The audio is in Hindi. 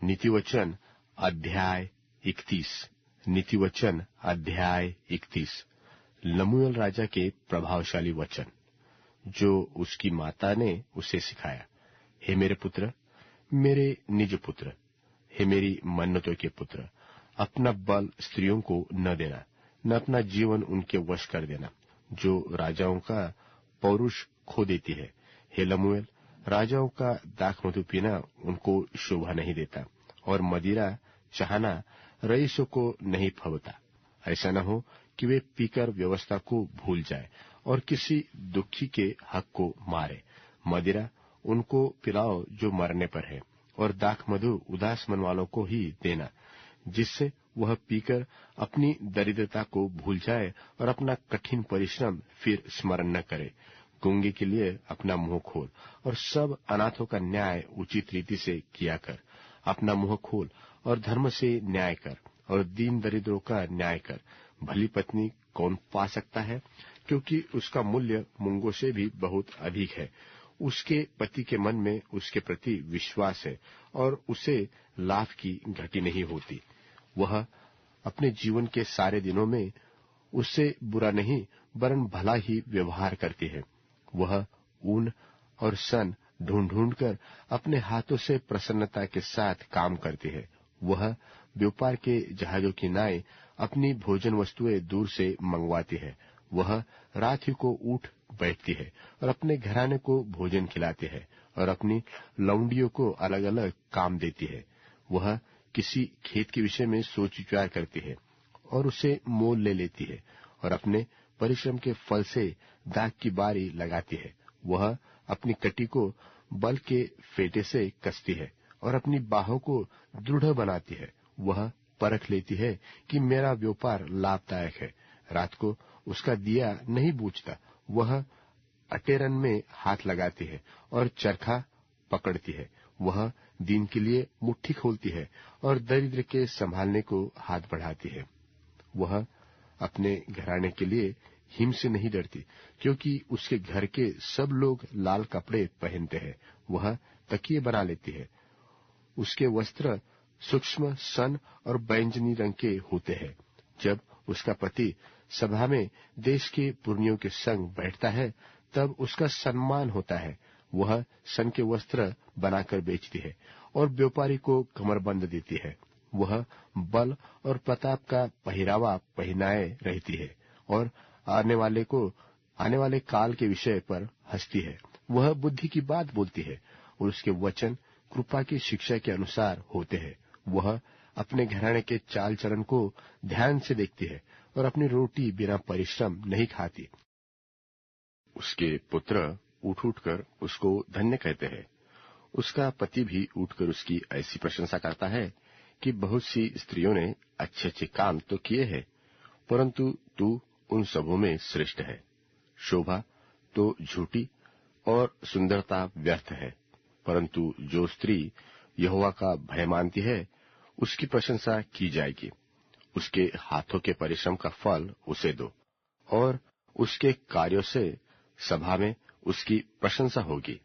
नीतिवचन अध्याय 31। नीतिवचन अध्याय 31। लमूएल राजा के प्रभावशाली वचन जो उसकी माता ने उसे सिखाया। हे मेरे पुत्र, मेरे निज पुत्र, हे मेरी मन्नतों के पुत्र, अपना बल स्त्रियों को न देना, न अपना जीवन उनके वश कर देना, जो राजाओं का पौरुष खो देती है। हे लमूएल, राजाओं का दाख मधु पीना उनको शोभा नहीं देता, और मदिरा चाहना रईसों को नहीं फबता। ऐसा न हो कि वे पीकर व्यवस्था को भूल जाए और किसी दुखी के हक को मारे। मदिरा उनको पिलाओ जो मरने पर है, और दाख मधु उदास मन वालों को ही देना, जिससे वह पीकर अपनी दरिद्रता को भूल जाए और अपना कठिन परिश्रम फिर स्मरण न करे। गूंगे के लिए अपना मुंह खोल और सब अनाथों का न्याय उचित रीति से किया कर। अपना मुंह खोल और धर्म से न्याय कर और दीन दरिद्रों का न्याय कर। भली पत्नी कौन पा सकता है, क्योंकि उसका मूल्य मूंगों से भी बहुत अधिक है। उसके पति के मन में उसके प्रति विश्वास है और उसे लाभ की घटी नहीं होती। वह अपने जीवन के सारे दिनों में उससे बुरा नहीं वरन भला ही व्यवहार करती है। वह ऊन और सन ढूंढ ढूंढ कर अपने हाथों से प्रसन्नता के साथ काम करती है। वह व्यापार के जहाजों की नाई अपनी भोजन वस्तुएं दूर से मंगवाती है। वह रात ही को उठ बैठती है और अपने घराने को भोजन खिलाती है और अपनी लौंडियों को अलग अलग काम देती है। वह किसी खेत के विषय में सोच विचार करती है और उसे मोल ले लेती है और अपने परिश्रम के फल से दाख की बारी लगाती है। वह अपनी कटी को बल के फेटे से कसती है और अपनी बाहों को दृढ़ बनाती है। वह परख लेती है कि मेरा व्यापार लाभदायक है। रात को उसका दिया नहीं बूझता। वह अटेरन में हाथ लगाती है और चरखा पकड़ती है। वह दिन के लिए मुट्ठी खोलती है और दरिद्र के संभालने को हाथ बढ़ाती है। वह अपने घराने के लिए हिम से नहीं डरती, क्योंकि उसके घर के सब लोग लाल कपड़े पहनते हैं। वह तकिए बना लेती है। उसके वस्त्र सूक्ष्म सन और बैंजनी रंग के होते हैं। जब उसका पति सभा में देश के पुरनियों के संग बैठता है, तब उसका सम्मान होता है। वह सन के वस्त्र बनाकर बेचती है और व्यापारी को कमरबंद देती है। वह बल और प्रताप का पहरावा पहनाए रहती है और आने वाले काल के विषय पर हंसती है। वह बुद्धि की बात बोलती है और उसके वचन कृपा की शिक्षा के अनुसार होते हैं। वह अपने घराने के चाल चलन को ध्यान से देखती है और अपनी रोटी बिना परिश्रम नहीं खाती। उसके पुत्र उठ उठकर उसको धन्य कहते हैं। उसका पति भी उठकर उसकी ऐसी प्रशंसा करता है कि बहुत सी स्त्रियों ने अच्छे अच्छे काम तो किए हैं, परंतु तू उन सबों में श्रेष्ठ है। शोभा तो झूठी और सुंदरता व्यर्थ है, परंतु जो स्त्री यहोवा का भय मानती है उसकी प्रशंसा की जाएगी। उसके हाथों के परिश्रम का फल उसे दो और उसके कार्यों से सभा में उसकी प्रशंसा होगी।